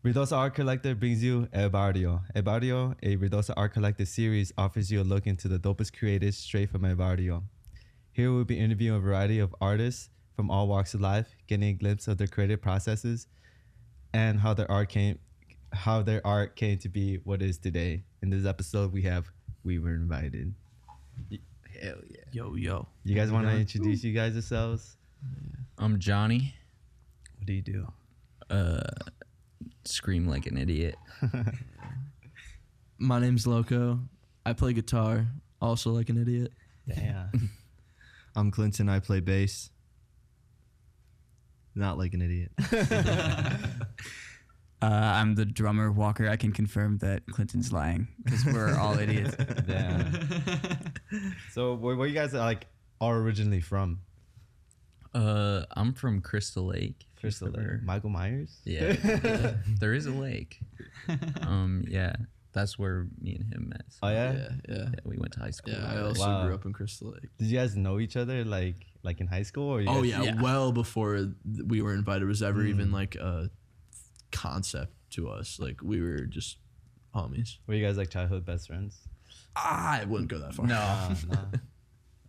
Ruidosa Art Collective brings you El Barrio. El Barrio, a Ruidosa Art Collective series, offers you a look into the dopest creators straight from El Barrio. Here we'll be interviewing a variety of artists from all walks of life, getting a glimpse of their creative processes and how their art came to be what it is today. In this episode, we were invited. Hell yeah. Yo. You guys want to introduce you guys yourselves? I'm Johnny. What do you do? Scream like an idiot. My name's Loco. I play guitar, also like an idiot. Damn. I'm Clinton. I play bass. Not like an idiot. I'm the drummer, Walker. I can confirm that Clinton's lying because we're all idiots. Damn. So where you guys are originally from? I'm from Crystal Lake. Crystal Lake. Michael Myers? Yeah. There is a lake. Yeah. That's where me and him met. So, Oh yeah? yeah, we went to high school. Yeah, I also Wow. grew up in Crystal Lake. Did you guys know each other like in high school? Or you Oh guys- yeah, well before we were invited was ever even like a concept to us. Like we were just homies. Were you guys like childhood best friends? I wouldn't go that far. No. No.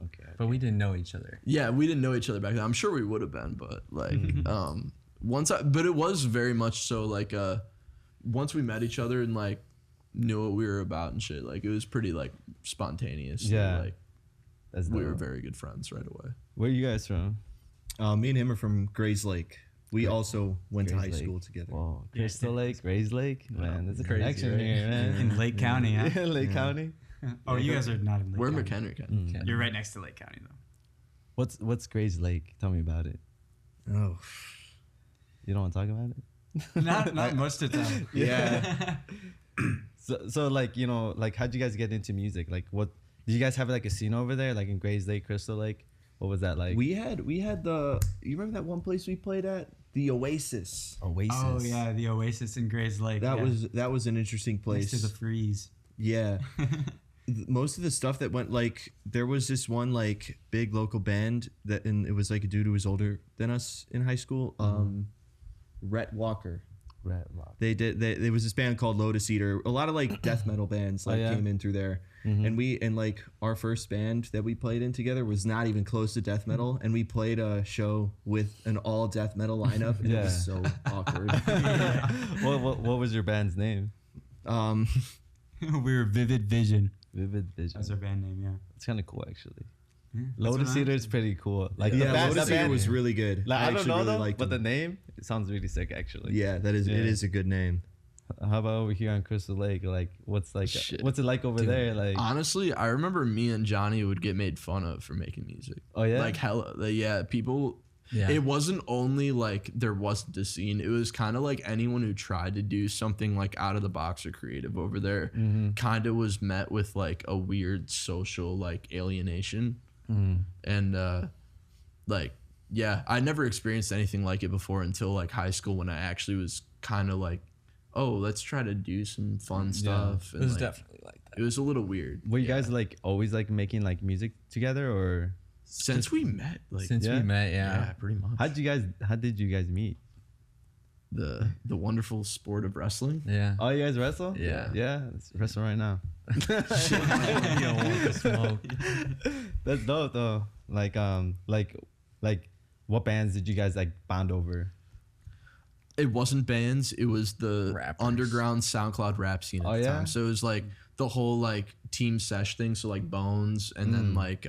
Okay. But we didn't know each other. Yeah, we didn't know each other back then. I'm sure we would have been, but like but it was very much so like once we met each other and like knew what we were about and shit, like it was pretty like spontaneous. Yeah. Like That's we were dope. very good friends right away. Where are you guys from? Me and him are from Grays Lake. We also went to Grays high Lake. school together. Whoa. Crystal Lake, Grays Lake? Man, there's a Crazy, connection right? here, man. In Lake County, huh? Yeah, Lake County. Oh, you guys are not in Lake We're County. McHenry County. Mm. You're right next to Lake County, though. What's Grays Lake? Tell me about it. Oh, You don't want to talk about it? Not most of the time. Yeah. So like, you know, like how'd you guys get into music? Like what did you guys have like a scene over there, like in Grays Lake, Crystal Lake? What was that like? we had the. You remember that one place we played at? The Oasis. Oasis. Oh yeah, the Oasis in Grays Lake. That was an interesting place. next to the Freeze. Yeah. Most of the stuff that went like there was this one like big local band and it was like a dude who was older than us in high school. Rhett Walker. Red Rock. There was this band called Lotus Eater. A lot of like death metal bands like yeah? came in through there. And like our first band that we played in together was not even close to death metal, and we played a show with an all death metal lineup, and it was so awkward. What was your band's name? We were Vivid Vision. Vivid Vision. That's our band name, yeah. It's kind of cool actually. Yeah, Lotus Eater is pretty cool. Like Yeah, the band, Lotus the Eater band was really good. Like, I don't actually know really though, liked but the them. name it sounds really sick actually. Yeah, it is a good name. How about over here on Crystal Lake? Like, what's Shit. it like over there? Like, Honestly, I remember me and Johnny would get made fun of for making music. oh yeah, Like hella, yeah, people. Yeah. It wasn't only like there wasn't a scene. It was kind of like anyone who tried to do something like out of the box or creative over there kind of was met with like a weird social like alienation. And like, yeah, I never experienced anything like it before until like high school when I actually was kind of like, oh, let's try to do some fun stuff. It was like, definitely like that. it was a little weird. were you Yeah. guys like always like making like music together, or Since we met, like Since Yeah? we met, yeah, pretty much. how did you guys meet? The wonderful sport of wrestling. Yeah. Oh, you guys wrestle? Yeah. Yeah, let's wrestle right now. You don't want to smoke. That's dope though. Like what bands did you guys like bond over? It wasn't bands. It was the Rappers. underground SoundCloud rap scene at Oh, the yeah? time. So it was like the whole like team sesh thing. So like Bones and then like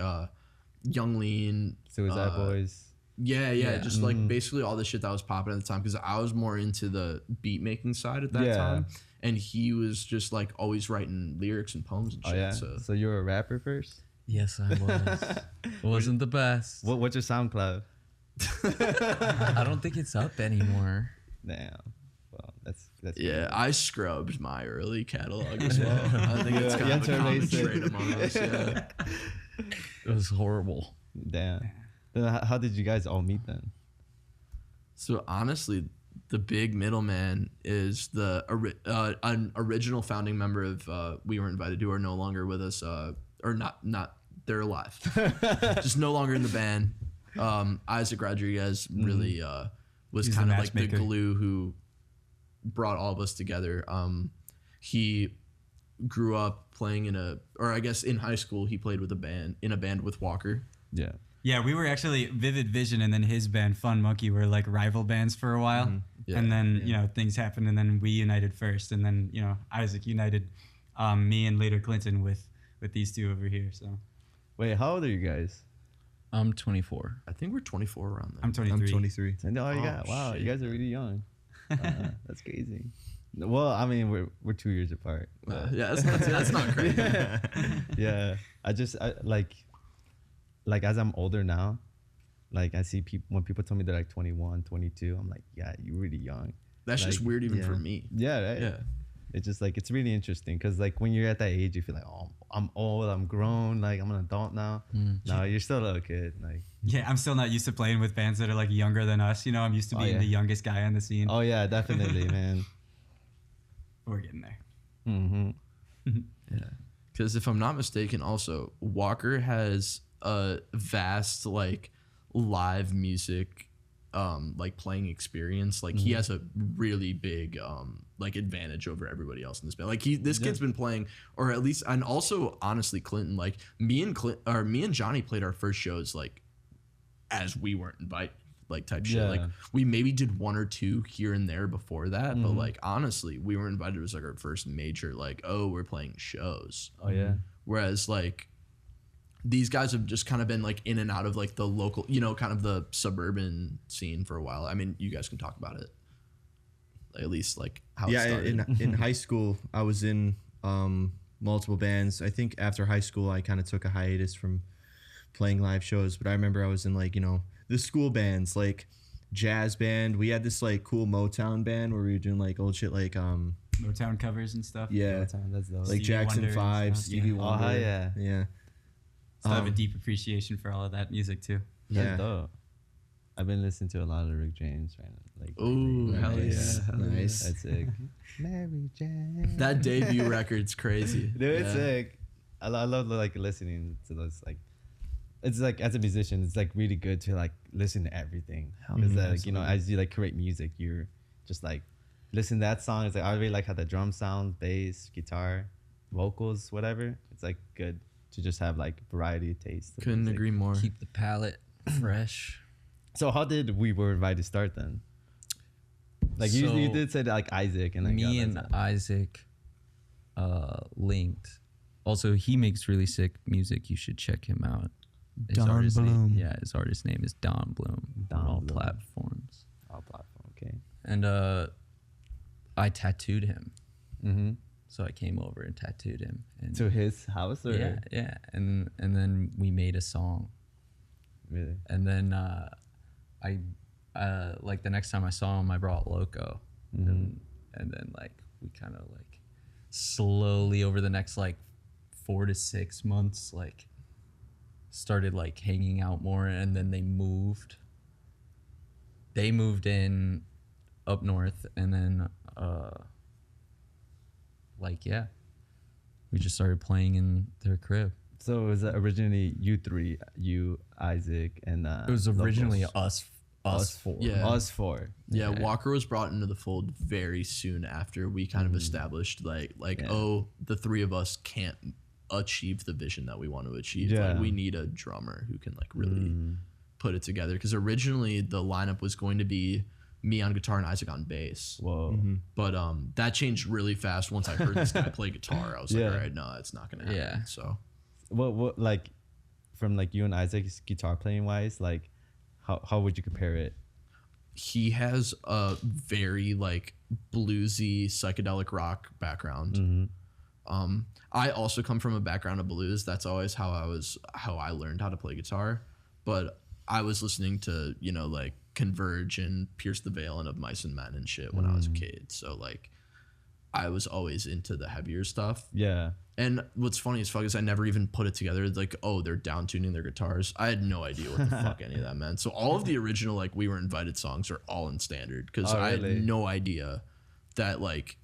Young Lean. Suicide Boys. Yeah. Just like basically all the shit that was popping at the time because I was more into the beat making side at that time. And he was just like always writing lyrics and poems and Oh shit. yeah. So So you're a rapper first? Yes, I was. Wasn't the best. What's your SoundCloud? I don't think it's up anymore. Damn. Well, that's yeah, I scrubbed my early catalog as well. I think it's kind Yeah, of a common erase it. trait among us. Yeah. It was horrible. Damn. Then how did you guys all meet then? So honestly, the big middleman is an original founding member of We Were Invited, who are no longer with us, or not. They're alive, just no longer in the band. Isaac Rodriguez really was He's kind the of like the matchmaker. glue who brought all of us together. He grew up playing in high school he played with a band with Walker. Yeah. Yeah, we were actually Vivid Vision, and then his band Fun Monkey were like rival bands for a while. Yeah, And then things happened, and then we united first, and then Isaac united me and later Clinton with these two over here. So Wait, how old are you guys? I'm 24. I think we're 24 around there. I'm 23. I'm 23. Oh, you got wow, shit. you guys are really young. That's crazy. Well, I mean, we're 2 years apart. Yeah, that's not crazy. Yeah, I like as I'm older now, like I see people when people tell me they're like 21, 22, I'm like, yeah, you're really young. That's just Like, weird even yeah. for me. Yeah, right. Yeah. It's just like it's really interesting because like when you're at that age, you feel like, oh, I'm old, I'm grown, like I'm an adult now. No, you're still a little kid. Like, Yeah, I'm still not used to playing with bands that are like younger than us. I'm used to being yeah. the youngest guy on the scene. oh yeah, definitely, man. We're getting there. Mm-hmm. Yeah. Because if I'm not mistaken, also Walker has a vast like live music like playing experience. Like he has a really big like advantage over everybody else in this band. Like this kid's been playing, or at least, and also honestly Clinton, like me and Johnny played our first shows like as we weren't invited, like type shit. Yeah. Like we maybe did one or two here and there before that, but like honestly we were invited. It was like our first major like, oh, we're playing shows. Oh yeah. Whereas like these guys have just kind of been like in and out of like the local, kind of the suburban scene for a while. I mean, you guys can talk about it, at least like how it started. in high school I was in multiple bands. I think after high school I kind of took a hiatus from playing live shows, but I remember I was in like the school bands, like jazz band. We had this like cool Motown band where we were doing like old shit like Motown covers and stuff. yeah, That's dope. like Stevie Jackson Wonder and 5, stuff, Stevie yeah. Wonder. Oh, yeah. Yeah. Still have a deep appreciation for all of that music too. That's Yeah. dope. I've been listening to a lot of Rick James right now. Like, Ooh, lately. hell Nice. yeah. Nice. That's sick. Mary Jane. That debut record's crazy. Dude, it's sick. I love like listening to those. Like, it's like as a musician, it's like really good to like listen to everything. Because like as you like create music, you're just like listen to that song. It's like I really like how the drum sound, bass, guitar, vocals, whatever. It's like good to just have like variety of taste. of Couldn't music. agree more. Keep the palate fresh. So how did We Were Invited start then? Like you So, did say that, like Isaac and like Me and Isaac linked. Also, he makes really sick music. You should check him out. His Don artist Bloom. his artist name is Don Bloom. Don on all Bloom. platforms. all platform. Okay. And I tattooed him. Mm-hmm. So I came over and tattooed him. And To his house or yeah. And then we made a song. really? And then I like the next time I saw him, I brought Loco. And then like we kind of like slowly over the next like 4 to 6 months like started like hanging out more. And then they moved in up north, and then we just started playing in their crib. So was that originally you three, you, Isaac, and It was originally Locos? us four. Yeah. Us four. Yeah, Walker was brought into the fold very soon after we kind of established oh, the three of us can't achieve the vision that we want to achieve. Yeah. Like we need a drummer who can like really put it together. Because originally the lineup was going to be me on guitar and Isaac on bass. Whoa. But that changed really fast once I heard this guy play guitar. I was like, Yeah. all right, no, it's not gonna happen. Yeah. So What like from like you and Isaac's guitar playing wise, like how would you compare it? he has a very like bluesy psychedelic rock background. I also come from a background of blues. That's always how I learned how to play guitar. But I was listening to, like Converge and Pierce the Veil and Of Mice and Men and shit when I was a kid. So like I was always into the heavier stuff. Yeah. And what's funny as fuck is I never even put it together. Like, oh, they're down tuning their guitars. I had no idea what the fuck any of that meant. So all of the original like We Were Invited songs are all in standard because I really? had no idea that like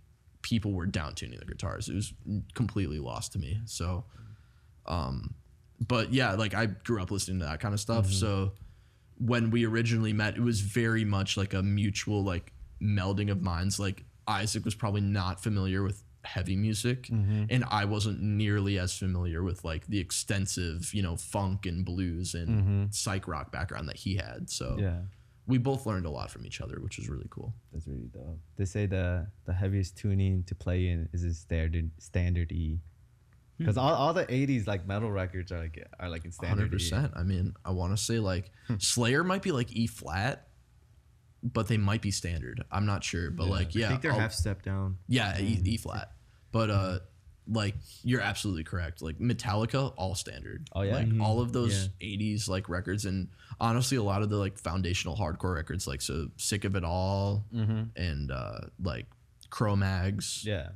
people were down tuning their guitars. It was completely lost to me. So, but yeah, like I grew up listening to that kind of stuff. So when we originally met, it was very much like a mutual like melding of minds. Like Isaac was probably not familiar with heavy music, and I wasn't nearly as familiar with like the extensive, you know, funk and blues and psych rock background that he had. So Yeah, we both learned a lot from each other, which was really cool. that's really dope. They say the heaviest tuning to play in is a standard E. Because all the 80s like metal records are like in standard 100%. I mean, I want to say like Slayer might be like E flat, but they might be standard. I'm not sure, but like I think they're half step down. Yeah, E flat. But like you're absolutely correct. Like Metallica, all standard. Oh, yeah? Like all of those 80s like records, and honestly a lot of the like foundational hardcore records, like so Sick of It All and like Cro-Mags, Yeah.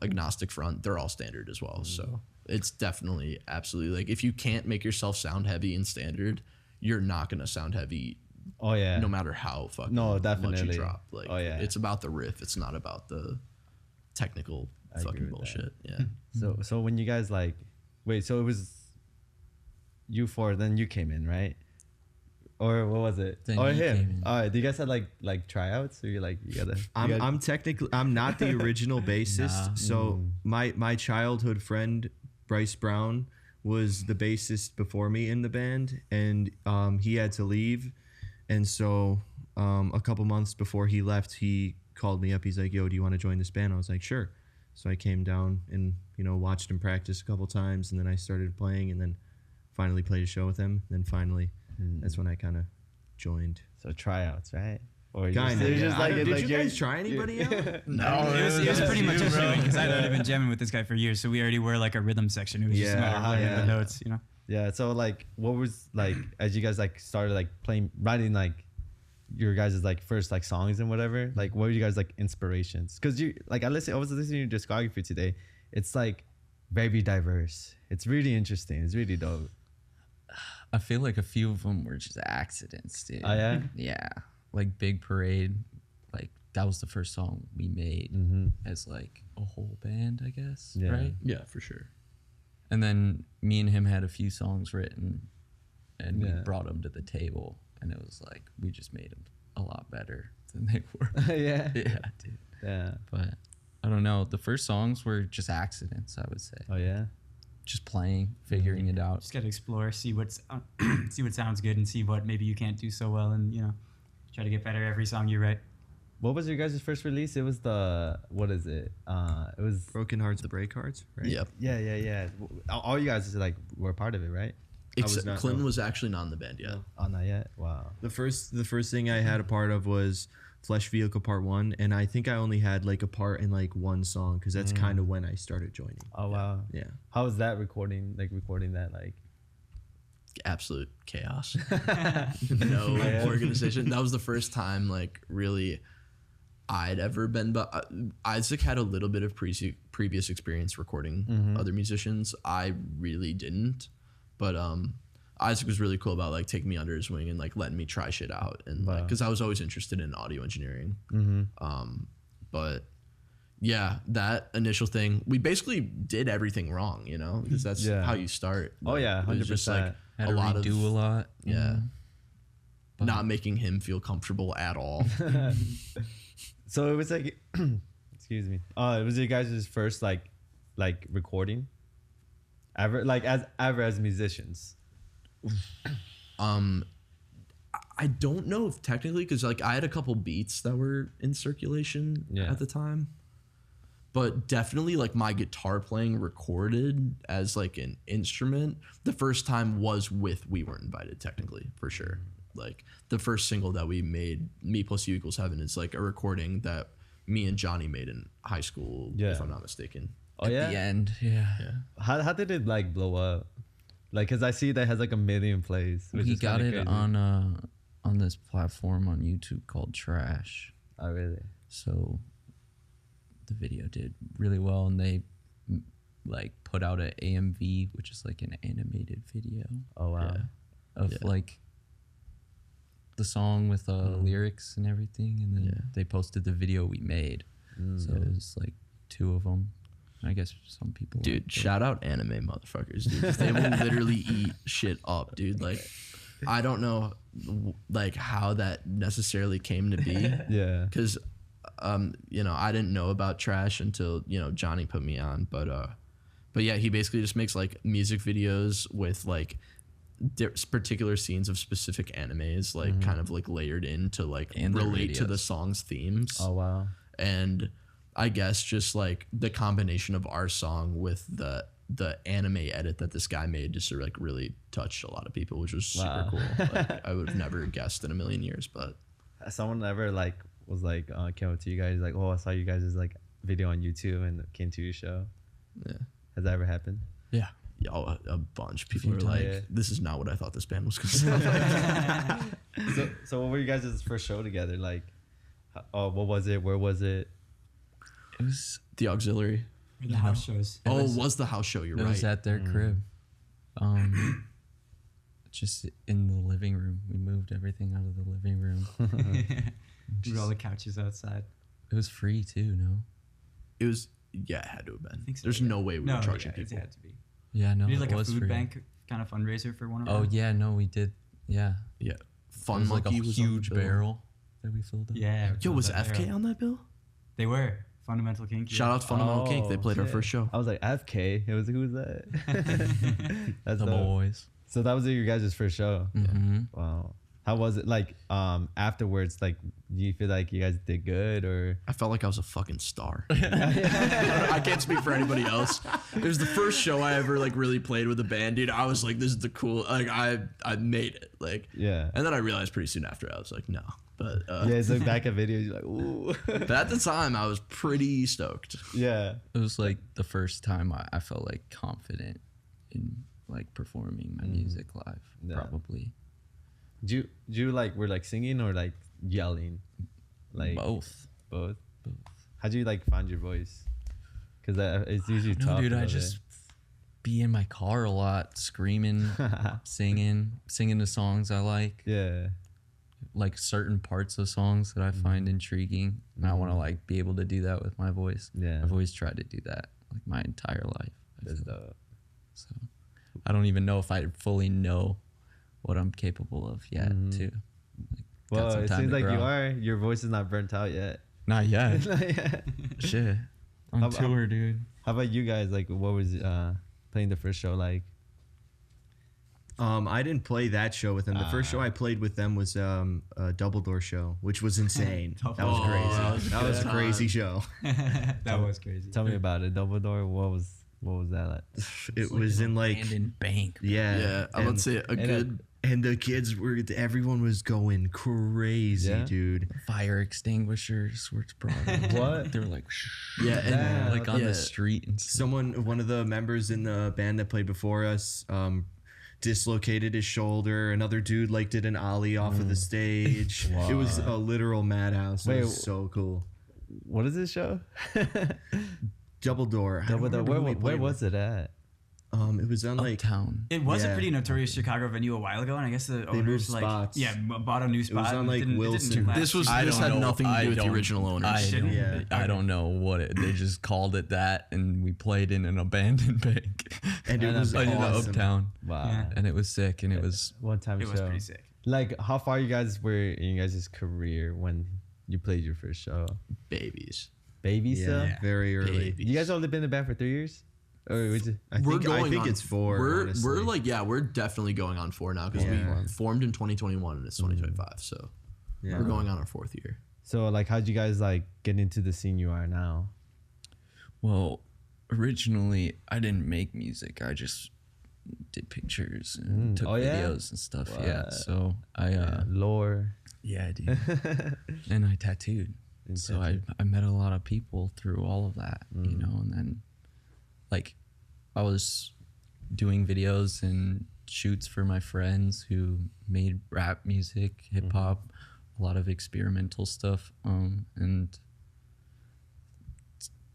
Agnostic Front, they're all standard as well. So it's definitely absolutely like if you can't make yourself sound heavy in standard, you're not gonna sound heavy Oh yeah. no matter how fucking No, much definitely. you drop. Like it's about the riff, it's not about the technical I agree fucking with bullshit. Yeah. So when you guys like, wait, so it was you four, then you came in, right? Or what was it? Then or he came him? in. All right. Do you guys have like tryouts, or you're like you gotta? I'm technically I'm not the original bassist. Nah. So my childhood friend Bryce Brown was the bassist before me in the band, and he had to leave, and so a couple months before he left, he called me up. He's like, "Yo, do you want to join this band?" I was like, "Sure." So I came down and watched him practice a couple times, and then I started playing, and then finally played a show with him. Then finally, that's when I kind of joined. So tryouts, right? Or Kind of. you're just like, Did like you you're- guys try anybody out? No, It was pretty much you, just bro. because I'd already been jamming with this guy for years, so we already were like a rhythm section. It was just a matter of learning Yeah. the notes, Yeah. So like, what was like as you guys like started like writing like your guys' like first like songs and whatever? Like, what were you guys like inspirations? Because I was listening to your discography today. It's like very diverse. It's really interesting. It's really dope. I feel like a few of them were just accidents, dude. Oh yeah. Yeah, like Big Parade, like that was the first song we made as like a whole band, I guess. Yeah. Right. Yeah, for sure. And then me and him had a few songs written, and we Yeah. brought them to the table, and it was like we just made them a lot better than they were. Yeah. Yeah, dude. Yeah. But I don't know. The first songs were just accidents, I would say. Oh yeah. Just playing, figuring it out. just gotta explore, see what's see what sounds good, and see what maybe you can't do so well, and try to get better every song you write. What was your guys' first release? It was what is it? It was Broken Hearts, Break Hearts, right? Yep. yeah. All you guys like were part of it, right? Except not, Clinton no. was actually not in the band yet. Oh, not yet. Wow. The first thing I had a part of was Flesh Vehicle Part 1, and I think I only had like a part in like one song because that's kind of when I started joining. Oh wow. Yeah. How was that recording? Like recording that like. Absolute chaos. No organization. That was the first time like really I'd ever been, but Isaac had a little bit of previous experience recording other musicians. I really didn't, but Isaac was really cool about like taking me under his wing and like letting me try shit out, and like because I was always interested in audio engineering. But yeah, that initial thing, we basically did everything wrong, because that's Yeah. how you start. Oh, yeah, It was just, like 100%. Had a to lot of redo a lot. yeah, not making him feel comfortable at all. So it was like, excuse me. It was your guys' first like recording ever, like as musicians. I don't know if technically, because like I had a couple beats that were in circulation Yeah. at the time, but definitely like my guitar playing recorded as like an instrument the first time was with We Weren't Invited, technically, for sure. Like the first single that we made, Me Plus You Equals Heaven, is like a recording that me and Johnny made in high school, Yeah. if I'm not mistaken. Oh At yeah. the end, yeah. How did it like blow up? Like, cause I see that has like 1 million plays. Which We is got kinda it crazy. on this platform on YouTube called Trash. Oh really? So the video did really well, and they like put out an AMV, which is like an animated video Oh wow. of like the song with lyrics and everything, and then they posted the video we made. So it was like 2 of them. I guess some people Dude, liked it. shout out anime motherfuckers, dude. 'Cause they will literally eat shit up, dude. Like, I don't know, like, how that necessarily came to be. Yeah. Because you know, I didn't know about Trash until, you know, Johnny put me on, but yeah, he basically just makes like music videos with like particular scenes of specific animes, like kind of like layered in to like And their relate to the videos. song's themes. Oh wow. And I guess just like the combination of our song with the anime edit that this guy made just like really touched a lot of people, which was super Wow. cool. Like I would have never guessed in a million years, but Someone ever like was like came up to you guys like, oh, I saw you guys' like video on YouTube and came to your show? yeah. Has that ever happened? Yeah, a bunch. People are few like, times. this is not what I thought this band was going to sound like. So what were you guys' first show together? Like, what was it? Where was it? It was The Auxiliary. The house shows. Oh, it was the house show. You're it right. was at their crib. Just in the living room. We moved everything out of the living room. We had all the couches outside. It was free too, no? It was, yeah, it had to have been. I think so, There's yeah. no way we were charging yeah, it people. had to be. Yeah, no, We did it like a was food free. bank kind of fundraiser for one of Oh them. yeah, no, we did. Yeah, Yeah. it Fun was like a Monkey was on the huge bill. barrel that we filled up. Yeah. Yo, was that FK era. on that bill? They were. Fundamental Kink. Shout out to Fundamental Kink. They played our shit. first show. I was like FK. It was who was that? That's The dope. boys. So that was your guys' first show. Mm-hmm. Wow. How was it? Like afterwards, like do you feel like you guys did good or? I felt like I was a fucking star. I can't speak for anybody else. It was the first show I ever like really played with a band, dude. I was like, this is the cool. Like I made it. Like Yeah. And then I realized pretty soon after I was like, no. But Yeah, it's like back at videos. You're like, ooh. but at the time I was pretty stoked. Yeah. It was like the first time I felt like confident in like performing my music live. Yeah. Probably Do you like were like singing or like yelling? Like both. both. How'd you like find your voice? Because it's usually No, tough. dude, a I little just be in my car a lot, screaming, singing the songs I like. bit. Yeah. Like certain parts of songs that I find intriguing, and I want to like be able to do that with my voice. Yeah. I've always tried to do that like my entire life. I That's feel. dope. So I don't even know if I fully know what I'm capable of yet. Too. Like, got Well, some it time seems to like you grow. are. Your voice is not burnt out yet. Not yet. Yeah. Shit. On How- tour, dude. How about you guys? Like, what was playing the first show like? I didn't play that show with them. The first show I played with them was a double door show, which was insane. That was Oh, crazy. That was a good crazy time. show. That was crazy. Tell me about it. Double door. What was that like? It was in like abandoned bank. Yeah, I would say a good. and the kids were, everyone was going crazy, Yeah? dude. Fire extinguishers were brought in. What? They were like, Yeah, and Damn. like on yeah. the street and stuff. One of the members in the band that played before us, dislocated his shoulder. Another dude like did an ollie off of the stage. It was a literal madhouse. It Wait, was so cool. What is this show? Double door. I don't Double door. remember who we Where played was it at? with. It was on like Uptown. It was a Yeah. pretty notorious Chicago venue a while ago, and I guess the owners moved like spots. bought a new spot. on, and like, it didn't Wilson. last. This was I this don't had know. nothing to I do with the don't- original owners. Yeah. I don't know what it. They just called it that, and we played in an abandoned bank. and it was in awesome. Uptown, Wow. Yeah. and it was sick, and it was One time It show. was pretty sick. Like, how far you guys were in your guys' career when you played your first show? Babies. Baby still? Yeah. Very early. Babies. You guys only been in the band for 3 years? Or was it? I think it's 4. We're honestly. like we're definitely going on 4 now because Yeah. we formed in 2021 and it's 2025. So Yeah. we're going on our 4th year. So, like, how'd you guys, like, get into the scene you are now? well. Originally, I didn't make music. I just did pictures and took Oh, yeah? videos and stuff. Yeah, What? so I Lore. yeah, I did, and I tattooed. So I met a lot of people through all of that, you know, and then like I was doing videos and shoots for my friends who made rap music, hip hop, a lot of experimental stuff. And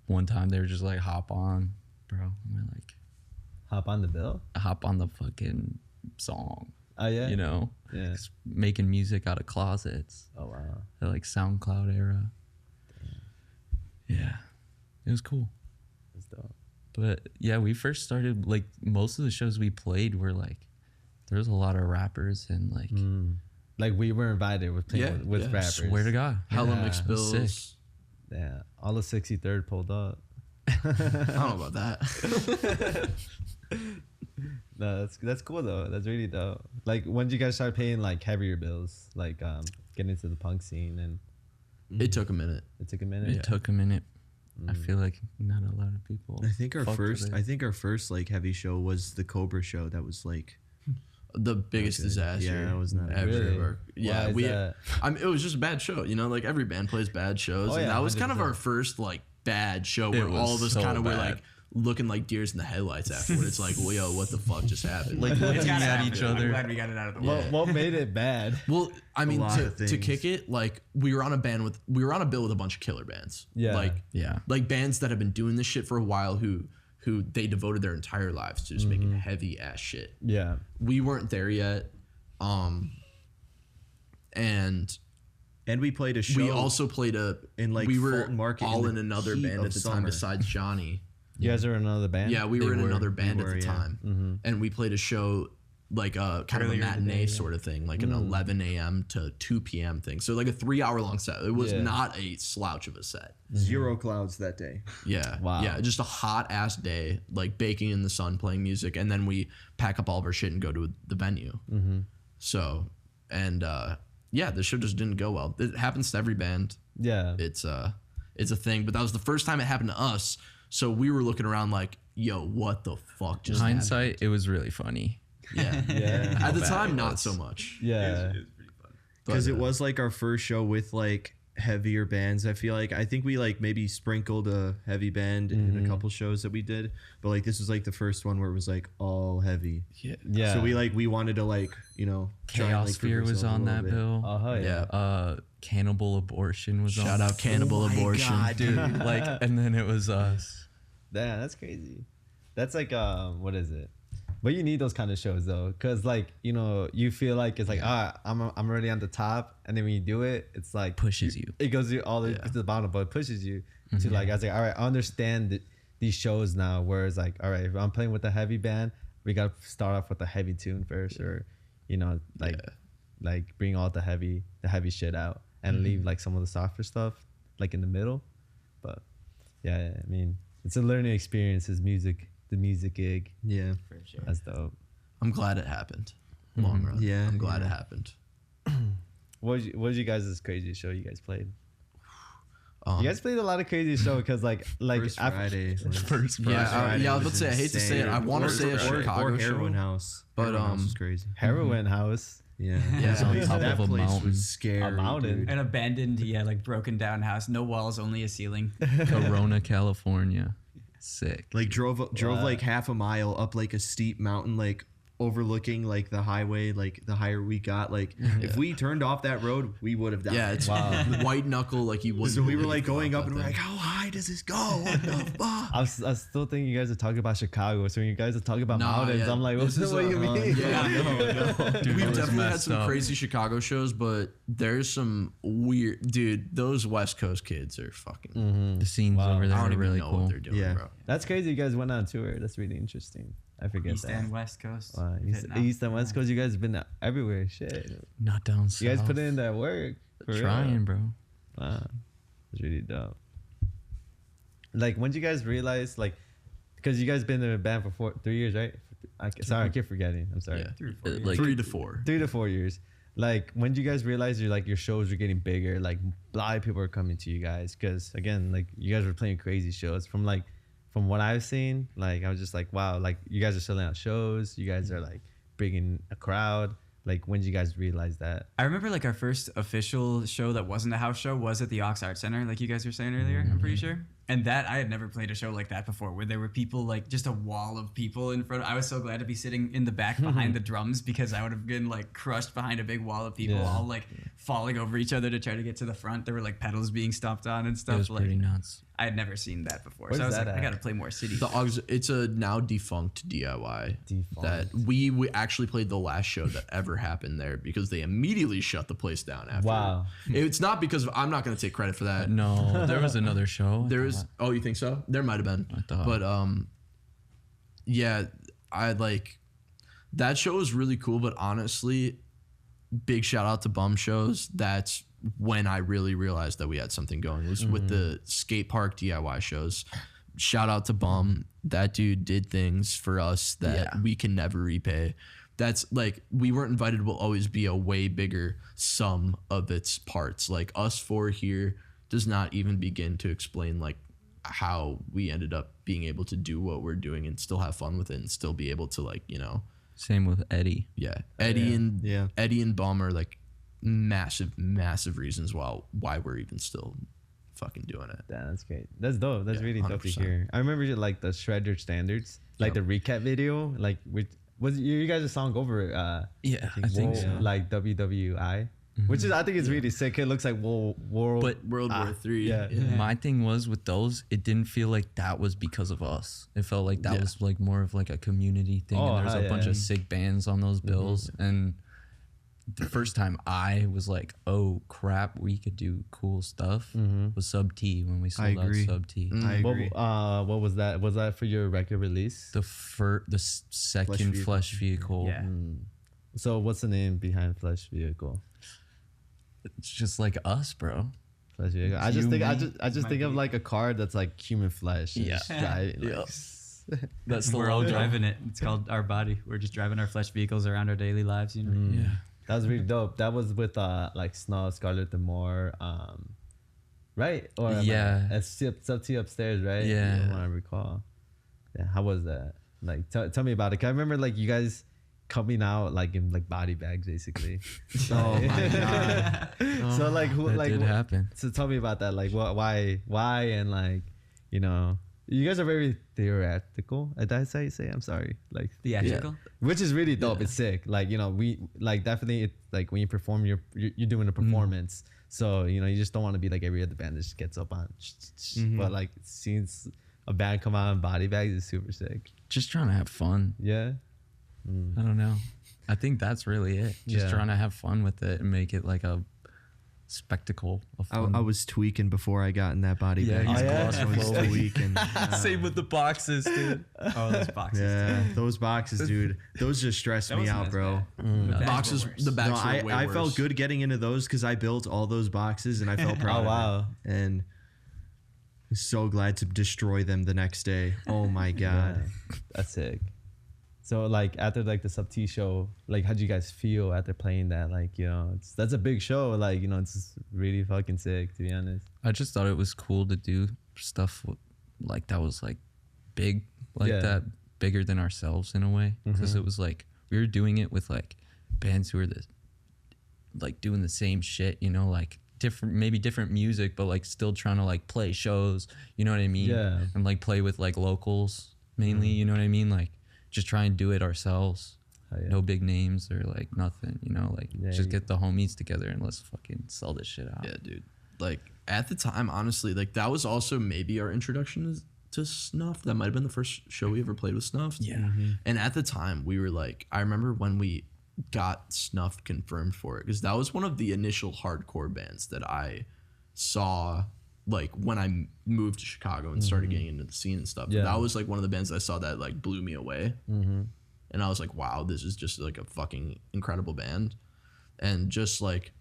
one time they were just like, hop on, bro. And we're like, Hop on the bill? hop on the fucking song, Oh, yeah? you know, Yeah. Just making music out of closets, Oh, wow. the like SoundCloud era. Yeah, it was cool. That's dope. But yeah, we first started like most of the shows we played were like there was a lot of rappers and like Like, we were invited with playing Yeah, with yeah. rappers. swear to God, Hella Yeah. mixed bills. Sick. Yeah, all the 63rd pulled up. I don't know about that. No, that's cool though. That's really dope. Like, when did you guys start paying like heavier bills, like getting into the punk scene? And It took a minute. it took a minute. It took a minute. I feel like not a lot of people. I think our fucked with first, it. I think our first like heavy show was the Cobra show. That was like The biggest good. disaster. Yeah, that was not ever. Really? Yeah, Why is that? It was just a bad show. You know, like every band plays bad shows, Oh, and yeah, that was kind of 100%. our first like bad show where was all of us so kind of were bad. like looking like deers in the headlights afterward. It's like, well, yo, what the fuck just happened? Like It's looking gotta at happen. each I'm other. glad we got it out of the way. What made it bad? well, I mean, lot to of things. kick it, like we were on a bill with a bunch of killer bands. Yeah. like Yeah. like bands that have been doing this shit for a while who they devoted their entire lives to just making heavy ass shit. Yeah. We weren't there yet, and and we played a show. we also played in, like, we were Fulton Market all in in the another heat band of at the time summer. besides Johnny. You guys are in another band? Yeah, we were in another band were, at the yeah. time, and we played a show like kind of a Earlier in the matinee day, yeah. sort of thing, like an 11 a.m. to 2 p.m. thing. So like a 3-hour long set. It was Yeah. not a slouch of a set. Zero clouds that day. Yeah, Wow. yeah, just a hot ass day, like baking in the sun, playing music, and then we pack up all of our shit and go to the venue. So, and yeah, the show just didn't go well. It happens to every band. Yeah. It's a thing, but that was the first time it happened to us. So we were looking around like, yo, what the fuck just happened? Hindsight, it was really funny. Yeah. Yeah. At the bad time, it not was. so much. Yeah. Because it was like our first show with like heavier bands. I feel like I think we like maybe sprinkled a heavy band in a couple shows that we did, but like this was like the first one where it was like all heavy. Yeah. So we wanted to like try and, like, Chaos prove Fear was ourselves a on little that bit. bill. Oh, yeah. Yeah. Cannibal Abortion was on. Shout out Cannibal Abortion. God, dude. Like, and then it was us. Damn, that's crazy. That's like, what is it? But you need those kind of shows though, because like, you feel like it's like, I'm already on the top, and then when you do it, it's like Pushes you. It goes you all the way to the bottom, but it pushes you to like, I was like, all right, I understand these shows now, where it's like, all right, if I'm playing with a heavy band, we got to start off with a heavy tune first, or like bring all the heavy shit out and leave like some of the softer stuff like in the middle. But yeah, I mean, it's a learning experience. The music gig. Yeah. For sure. That's dope. I'm glad it happened. Long run. Yeah, I'm glad yeah. it happened. What was you guys' craziest show you guys played? Um, You guys played a lot of crazy show because like First after- Friday. First Yeah, Friday I was about to was say, I hate to say it. I insane. want to say a Or Chicago Heroin show. House. But, Heroin House um, was crazy. Heroin House. Yeah. Yeah. That place, On top that of a place mountain. was scary. A mountain? dude. An abandoned, like broken down house. No walls, only a ceiling. Corona, California. Sick. Like drove like half a mile up like a steep mountain, like overlooking like the highway, like the higher we got. Like if we turned off that road, we would have died. Yeah, it's white knuckle like you wouldn't. So we were believe like going up about and we're that like, how high does this go? What the fuck? I still thinking you guys are talking about Chicago. So when you guys are talking about Nah, mountains, yeah, I'm like, what's this is what you a- mean? yeah, Dude, We've it was definitely had messed some up. crazy Chicago shows, but there's some weird dude. Those West Coast kids are fucking. The scenes Wow. over I there don't are even really know cool. what they're doing, Yeah. bro. That's crazy. You guys went on tour. That's really interesting. I forget East that. and West Coast. Wow, Is it now? East and West Coast. You guys have been everywhere. Shit. Not down south. You guys put in that work. For real. Trying, bro. Wow. It's really dope. Like, when did you guys realize, like, because you guys been in a band for 3 years, right? Sorry, I keep forgetting. I'm sorry. Yeah. 3 or 4 years. Like 3 to 4. 3 to 4 years. Like, when did you guys realize your shows are getting bigger? Like, a lot of people are coming to you guys because, again, like, you guys were playing crazy shows. From what I've seen, like, I was just like, wow, like, you guys are selling out shows. You guys are like bringing a crowd. Like, when did you guys realize that? I remember like our first official show that wasn't a house show was at the Ox Art Center, like you guys were saying earlier, I'm pretty sure. And that I had never played a show like that before, where there were people, like just a wall of people in front. I was so glad to be sitting in the back behind the drums, because I would have been like crushed behind a big wall of people, Yeah. all like falling over each other to try to get to the front. There were like pedals being stomped on and It stuff. was Like pretty nuts. I had never seen that before. Where's so I was that like, at? I got to play more cities. It's a now defunct DIY. Defunct. That we actually played the last show that ever happened there because they immediately shut the place down after. Wow. It's not because I'm not going to take credit for that. No, there was another show. There is. Oh, you think so? There might have been. I thought. But yeah, I like that show was really cool. But honestly, big shout out to Bum Shows. That's when I really realized that we had something going was with the skate park DIY shows. Shout out to Bum. That dude did things for us that we can never repay. That's like, we weren't invited will always be a way bigger sum of its parts. Like us four here does not even begin to explain like how we ended up being able to do what we're doing and still have fun with it and still be able to like, you know. Same with Eddie. Yeah. Eddie and Bum are like massive reasons why we're even still fucking doing it. Yeah, that's great. That's dope. That's really dope to 100%. hear. I remember like the Shredder Standards, like the recap video, like was you guys a song over I think so. like WWI, which is I think it's really sick. It looks like World But World War III. yeah. My thing was with those, it didn't feel like that was because of us. It felt like that was like more of like a community thing. Oh, And there's a bunch yeah. of sick bands on those bills. And the first time I was like, oh crap, we could do cool stuff was Sub T when we sold out agree. Sub T. I agree. What was that? Was that for your record release? The second Flesh Vehicle. Yeah. So what's the name behind Flesh Vehicle? It's just like us, bro. Flesh Vehicle. I just think of like a car that's like human flesh. Yeah. Just driving, like, Yeah. That's the We're all logo. driving it. It's called our body. We're just driving our flesh vehicles around our daily lives, you know. Yeah. That was really dope. That was with like Snuff, Scarlett Demore, right? Or it's Sub T upstairs, right? Yeah. From what I recall. Yeah, how was that? Like, tell me about it. 'Cause I remember like you guys coming out like in like body bags, basically. Oh my god. So like who That like did happen. so tell me about that. Like why and like, you know, you guys are very theoretical. Did I say? I'm sorry. Like Theatrical. which is really dope. It's sick. Like, you know, we like definitely like when you perform, you're doing a performance. So, you know, you just don't want to be like every other band that just gets up on. But like seeing a band come out in body bags is super sick. Just trying to have fun. Yeah. I don't know. I think that's really it. Just Yeah. trying to have fun with it and make it like a spectacle of fun. I was tweaking before I got in that body Yeah, bag. he's I was claustrophobic. tweaking. Same with the boxes, dude. Oh, those boxes. Yeah, those boxes, dude. Those just stressed That me wasn't out, as bro. bad. The bags were worse. The bags No, were way I worse. felt good getting into those because I built all those boxes and I felt proud. Oh, of it. wow. And I'm so glad to destroy them the next day. Oh my god. Yeah, that's sick. So like after like the Sub T show, like how'd you guys feel after playing that? Like, you know, that's a big show. Like, you know, it's really fucking sick, to be honest. I just thought it was cool to do stuff like that was like big, like Yeah. that, bigger than ourselves in a way. Because it was like we were doing it with like bands who were like doing the same shit, you know, like maybe different music, but like still trying to like play shows, you know what I mean? Yeah. And like play with like locals mainly, you know what I mean? Like just try and do it ourselves. Oh, yeah. No big names or like nothing, you know, like Yeah, just you- get the homies together and let's fucking sell this shit out. Yeah, dude. Like at the time, honestly, like that was also maybe our introduction to Snuff. That might have been the first show we ever played with Snuff. Yeah. And at the time, we were like, I remember when we got Snuff confirmed for it, because that was one of the initial hardcore bands that I saw, like when I moved to Chicago and started getting into the scene and stuff. Yeah. That was like one of the bands I saw that like blew me away. And I was like, wow, this is just like a fucking incredible band. And just like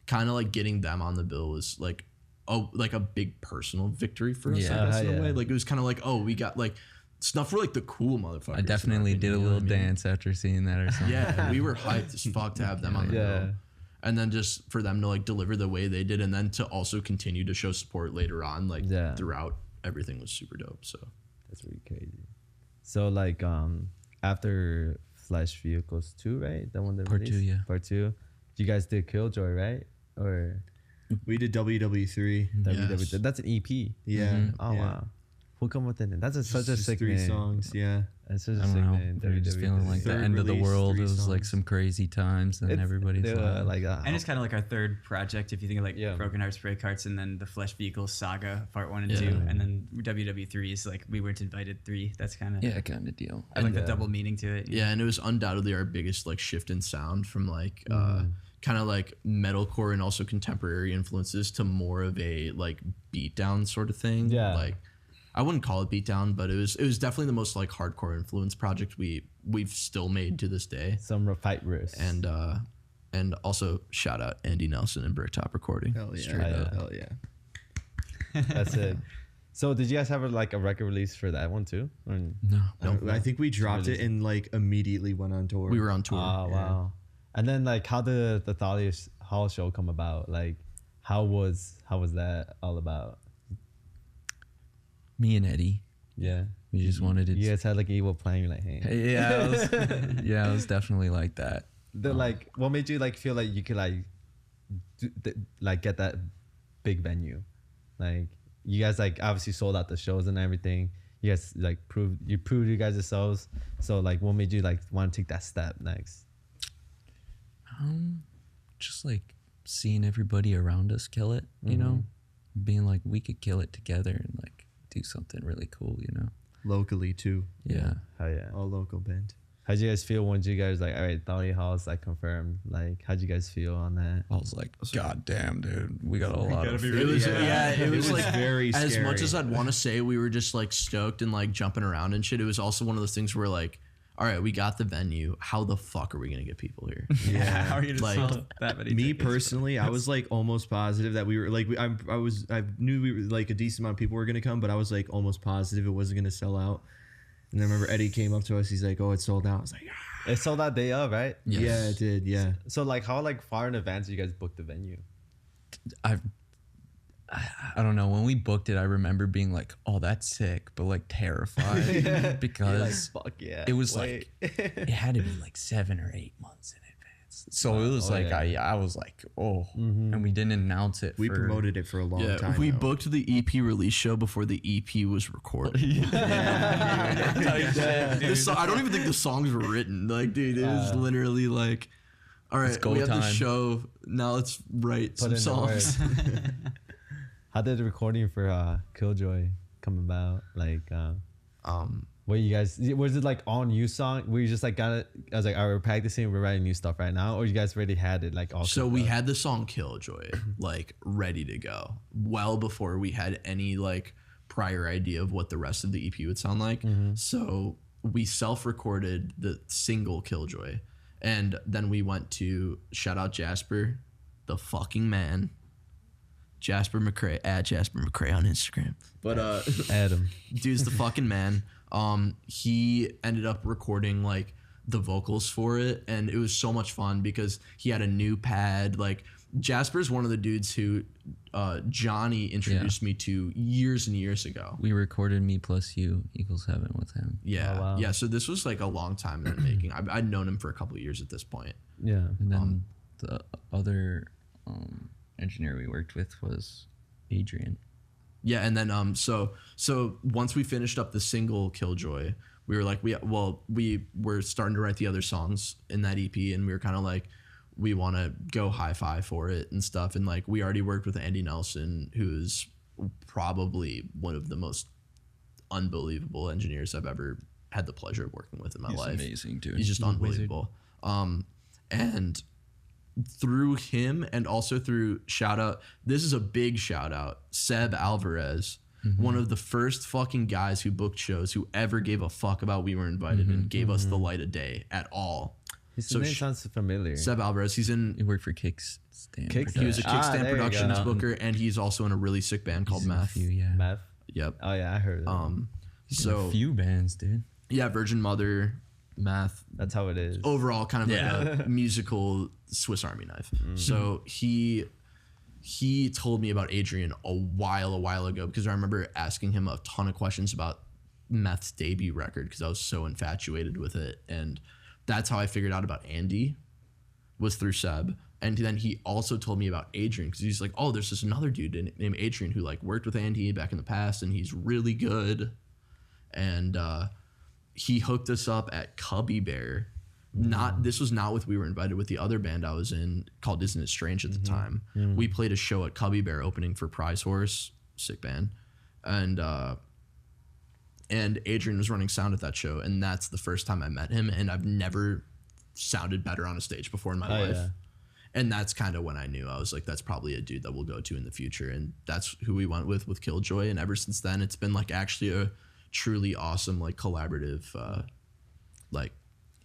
kind of like getting them on the bill was like a big personal victory for us, Yeah. I guess, in Yeah. a way. Like it was kind of like, oh, we got like Snuff were like the cool motherfuckers. I definitely did a little dance after seeing that or something. Yeah, we were hyped as fuck to have them on the Yeah. bill. And then just for them to like deliver the way they did, and then to also continue to show support later on, like Yeah. throughout, everything was super dope. So That's really crazy. So like after Flesh Vehicles 2, right? The one that Part 2, released? yeah. Part 2. You guys did Killjoy, right? Or We did WW3. WW. That's an EP. Yeah. Oh yeah. wow. Who come with it? That's such a Just sick 3 name. songs. Yeah. That's such a I don't sick know. name. We were just feeling like the Third end of the release, world. 3 It was like songs. some crazy times, and everybody's they were like And it's kind of like our third project, if you think of like Yeah. Broken Hearts, Break Hearts, and then the Flesh Vehicles Saga Part 1 and Yeah. 2, and then WW3 is like we weren't invited 3. That's kind of yeah, kind of deal. I like Yeah. the double meaning to it. yeah, and it was undoubtedly our biggest like shift in sound from like kind of like metalcore and also contemporary influences to more of a like beatdown sort of thing. Yeah. Like I wouldn't call it beatdown, but it was definitely the most like hardcore influence project we've still made to this day. some fight riffs. And And also shout out Andy Nelson and Bricktop Recording. Hell yeah. Straight up. Hell yeah. That's it. So did you guys have like a record release for that one too? Or, No. I think we dropped it and like immediately went on tour. We were on tour. oh wow! And then like, how did the Thalia Hall show come about? Like, how was that all about? Me and Eddie. Yeah, We just wanted it. you guys had like evil plan. You're like, hey, Yeah, it was definitely like that. like, what made you like feel like you could like, like get that big venue? Like, you guys like obviously sold out the shows and everything. You guys like proved you guys yourselves. So like, what made you like want to take that step next? Just like seeing everybody around us kill it, you know, being like we could kill it together and like do something really cool, you know. Locally too. Yeah. Oh yeah. All local band. How'd you guys feel once you guys like, all right, Thalia Hall's like confirmed? Like, how'd you guys feel on that? I was like, God damn, dude, we got a lot of. It was it was like very as scary. much as I'd want to say we were just like stoked and like jumping around and shit. It was also one of those things where like, all right, we got the venue. How the fuck are we gonna get people here? Yeah, how are you gonna Like, sell that many Me tickets? personally, I was like almost positive that we were like I knew we were like a decent amount of people were gonna come, but I was like almost positive it wasn't gonna sell out. And I remember Eddie came up to us. He's like, "Oh, it's sold out." I was like, "Ah." It sold that day of, right? Yes. "Yeah, it did. Yeah." So like, how like far in advance did you guys book the venue? I don't know. When we booked it, I remember being like, "Oh, that's sick," but like terrified You're like, because fuck yeah. it was wait. it had to be like 7 or 8 months in advance. So it was like yeah. I was like, oh, and we didn't announce it. We for, promoted it for a long Yeah, time. we though. booked the EP release show before the EP was recorded. I don't even think the songs were written. Like, dude, it was literally like, all right, go we have the time. show. Now let's write some in the songs. How did the recording for Killjoy come about? Like, what you guys, was it like all new song? Were you just like got it? I was like, all right, we're practicing, we're writing new stuff right now, or you guys already had it like all? So we had the song Killjoy like ready to go well before we had any like prior idea of what the rest of the EP would sound like. So we self-recorded the single Killjoy, and then we went to shout out Jasper, the fucking man. Jasper McCrae, at Jasper McCrae on Instagram. But Adam. dude's the fucking man. He ended up recording like the vocals for it, and it was so much fun because he had a new pad. Like, Jasper's one of the dudes who Johnny introduced me to years and years ago. We recorded Me Plus You = Heaven with him. Yeah. Oh, wow. Yeah. So this was like a long time in the making. I'd known him for a couple of years at this point. Yeah. And then the other engineer we worked with was Adrian. Yeah, and then so once we finished up the single Killjoy, we were like we were starting to write the other songs in that EP, and we were kind of like, we want to go hi-fi for it and stuff, and like we already worked with Andy Nelson, who's probably one of the most unbelievable engineers I've ever had the pleasure of working with in my life. Amazing, dude. He's just unbelievable. And through him, and also through this is a big shout out, Seb Alvarez, one of the first fucking guys who booked shows who ever gave a fuck about We Were Invited and gave us the light of day at all. His So name sounds familiar. Seb Alvarez, he's in He worked for Kickstand. he was a Ah, Kickstand there you Productions go. booker, and he's also in a really sick band called Meth. Yeah. Meth. Yep. Oh yeah, I heard it. So a few bands, dude. yeah, Virgin Mother, Meth. That's how it is. Overall, kind of like a musical Swiss Army knife. So he told me about Adrian a while ago, because I remember asking him a ton of questions about Meth's debut record because I was so infatuated with it, and that's how I figured out about Andy, was through Seb. And then he also told me about Adrian, because he's like, oh, there's this another dude named Adrian who like worked with Andy back in the past, and he's really good. And he hooked us up at Cubby Bear. This was not with We Were Invited, with the other band I was in called Isn't It Strange at the time. We played a show at Cubby Bear opening for Prize Horse, sick band. And Adrian was running sound at that show, and that's the first time I met him, and I've never sounded better on a stage before in my life. Yeah. And that's kind of when I knew. I was like, that's probably a dude that we'll go to in the future. And that's who we went with Killjoy. And ever since then, it's been like actually a truly awesome, like collaborative, like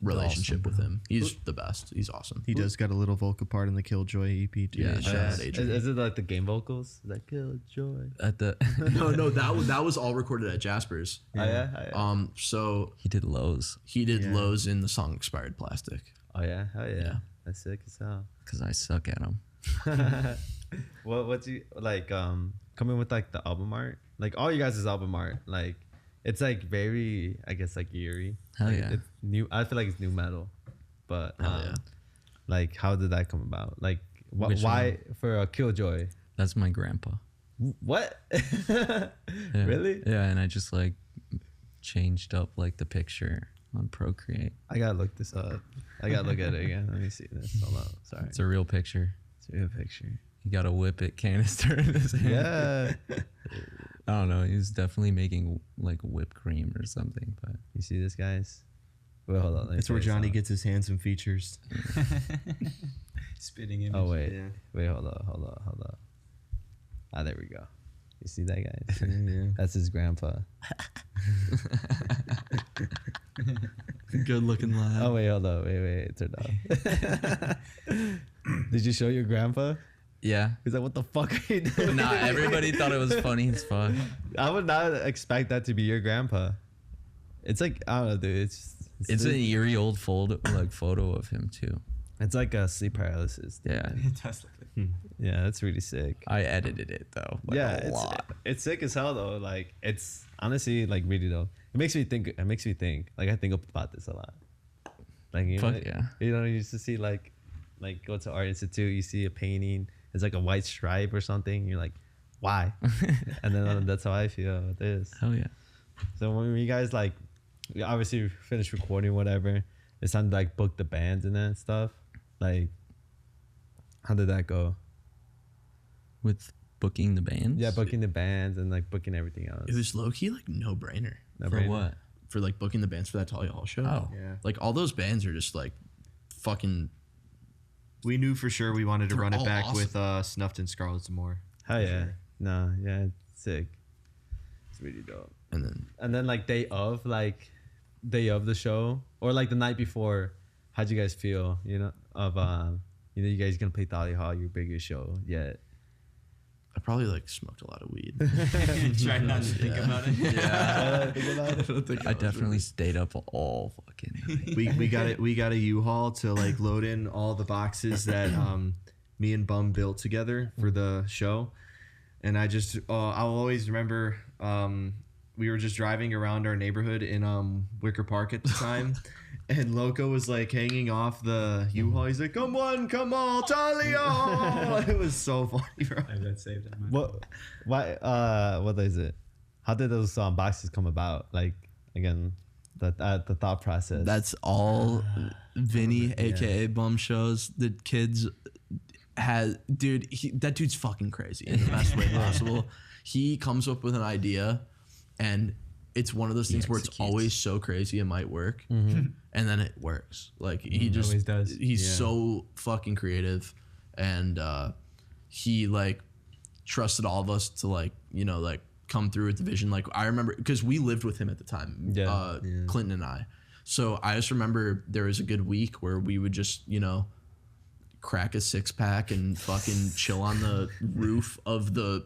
relationship with him. He's the best. He's awesome. He does got a little vocal part in the Killjoy EP too. Yeah, shout out Adrian. Is it like the game vocals? Is that Killjoy? At the No, that was all recorded at Jasper's. Oh yeah. So he did Lowe's he did Yeah. Lowe's in the song Expired Plastic. Oh yeah. Oh yeah. Yeah. That's sick as hell. because I suck at them. What's you like coming with like the album art? Like all you guys' album art, like it's like very, I guess, like eerie. Hell Like, yeah. It's new. I feel like it's new metal, but Hell yeah. like how did that come about? Like Which why for a Killjoy? That's my grandpa. What? Yeah. Really? Yeah, and I just like changed up like the picture on Procreate. I gotta look this up. I gotta look at it again. Let me see this. Hold on. Sorry. It's a real picture. It's a real picture. He got a whip it canister in his hand. Yeah. I don't know. He was definitely making like whipped cream or something. But You see this, guys? Wait, hold on. let me That's where figure this Johnny out. gets his handsome features. Spitting image. Oh wait. Yeah. Wait. Hold on. Ah, there we go. You see that, guys? Yeah. That's his grandpa. Good looking lad. Oh wait, hold on. Wait. Turn off. Did you show your grandpa? yeah. He's like, what the fuck are you doing? Nah, everybody thought it was funny as fuck. I would not expect that to be your grandpa. It's like, I don't know, dude. It's an eerie old photo of him too. It's like a sleep paralysis. Yeah. It does look like. Yeah, that's really sick. I edited it though. Like, Yeah, a lot. it's sick as hell though. Like it's honestly like really though. It makes me think. Like I think about this a lot. Like you know, Fuck yeah. you know, you used to see like go to art institute. You see a painting. It's like a white stripe or something. You're like, why? And then that's how I feel with this. Hell yeah. So when you guys like, we obviously finished recording whatever, it's time to like book the bands and that stuff. Like, how did that go? With booking the bands. Yeah, booking the bands and like booking everything else. It was low key like no brainer No For brainer. what? for like booking the bands for that Talia Hall show. Oh. Yeah. Like all those bands are just like fucking. We knew for sure we wanted to They're run it all back awesome. with Snuffed and Scarlet some more. Hell For yeah. sure. No, yeah, it's sick. It's really dope. And then Like day of the show or like the night before, how'd you guys feel? You know, of you guys gonna play Dolly Hall, your biggest show yet. I probably like smoked a lot of weed. Try not to think about it. Yeah. I don't think I definitely stayed up all fucking night. We got a U-Haul to like load in all the boxes that me and Bum built together for the show, and I'll always remember we were just driving around our neighborhood in Wicker Park at the time. And Loco was like hanging off the U-Haul. He's like, "Come on, Talia!" It was so funny, bro. I got saved on my What? Why? What is it? How did those boxes come about? Like again, the thought process. That's all Vinny, aka Bum Shows. The kids had, dude. That dude's fucking crazy in the best way possible. He comes up with an idea, and it's one of those things where it's executes. always so crazy it might work, and then it works. Like he just always does. He's Yeah. so fucking creative, and he like trusted all of us to like come through with the vision. Like I remember because we lived with him at the time, Yeah. Clinton and I. So I just remember there was a good week where we would just crack a 6-pack and fucking chill on the roof of the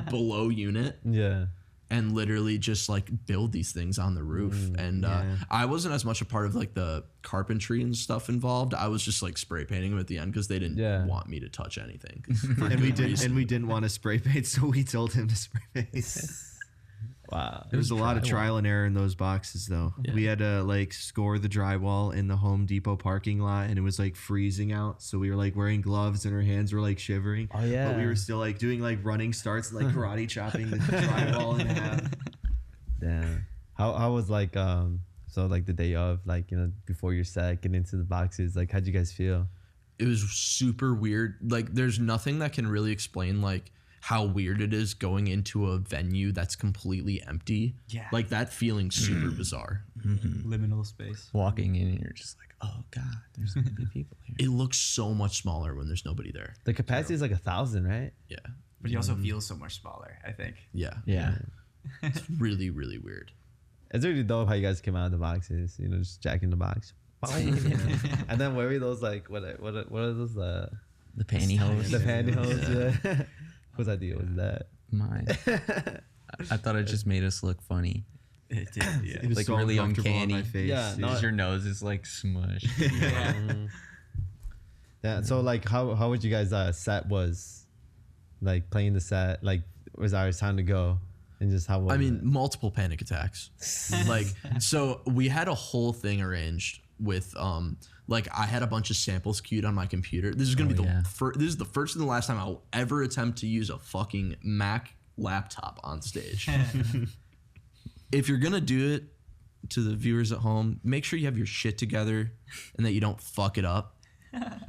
below unit. yeah. And literally just like build these things on the roof. And I wasn't as much a part of like the carpentry and stuff involved. I was just like spray painting them at the end because they didn't want me to touch anything. And we didn't want to spray paint, so we told him to spray paint. Wow. There was a lot of trial and error in those boxes, though. Yeah. We had to like score the drywall in the Home Depot parking lot, and it was like freezing out. So we were like wearing gloves, and our hands were like shivering. Oh yeah. But we were still like doing like running starts, and, like karate chopping the drywall in half. Damn. How was like so like the day of like before your set getting into the boxes, like how'd you guys feel? It was super weird. Like there's nothing that can really explain like how weird it is going into a venue that's completely empty. Yeah. Like that feeling's super bizarre. Liminal space. Walking in and you're just like, oh god, there's gonna be people here. It looks so much smaller when there's nobody there. The capacity is like 1,000, right? Yeah. But you also feel so much smaller, I think. Yeah. Yeah. It's really, really weird. It's really dope how you guys came out of the boxes, just jacking the box. And then wearing those like what are those The pantyhose. the pantyhose? Yeah. Whose idea was that? Mine. I thought it just made us look funny. It did, yeah. It was Like so really uncomfortable on uncanny. my face. Yeah, dude. no, Your nose is like smushed. Yeah. So like, how would you guys set was, like playing the set? Like, was ours time to go, and just how? Was I mean, it? multiple panic attacks. Like, so we had a whole thing arranged with like I had a bunch of samples queued on my computer. This is gonna be yeah. this is the first and the last time I'll ever attempt to use a fucking Mac laptop on stage. If you're gonna do it, to the viewers at home, make sure you have your shit together and that you don't fuck it up.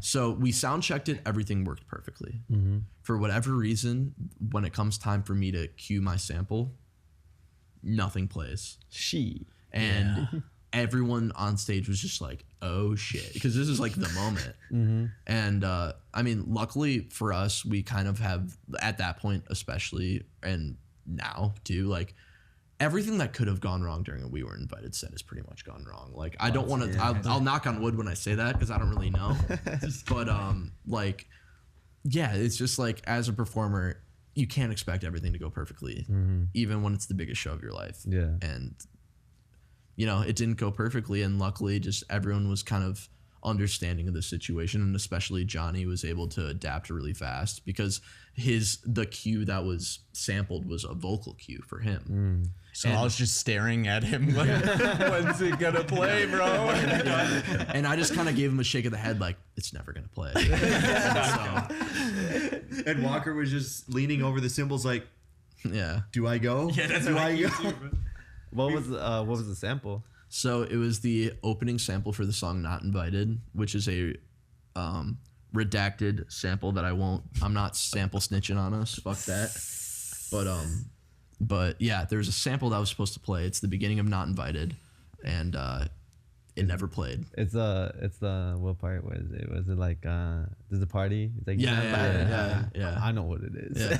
So we sound checked it, everything worked perfectly. For whatever reason, when it comes time for me to cue my sample, nothing plays. And everyone on stage was just like, oh shit, because this is like the moment. And I mean, luckily for us, we kind of have at that point especially, and now too, like everything that could have gone wrong during a We Were Invited set has pretty much gone wrong. Like I don't want to, I'll knock on wood when I say that because I don't really know. But like, yeah, it's just like as a performer, you can't expect everything to go perfectly, even when it's the biggest show of your life. Yeah. And you know, it didn't go perfectly, and luckily just everyone was kind of understanding of the situation, and especially Johnny was able to adapt really fast because the cue that was sampled was a vocal cue for him. So I was just staring at him like, when's it gonna play, bro? And I just kind of gave him a shake of the head like, it's never gonna play. And Walker was just leaning over the cymbals like, Yeah. do I go? Yeah, that's do what I I go? What was the sample? So it was the opening sample for the song Not Invited, which is a redacted sample that I'm not sample snitching on us. Fuck that. But yeah, there's a sample that was supposed to play. It's the beginning of Not Invited, and it never played. It's the what part was it? Was it like there's a party? It's like Yeah. I know what it is.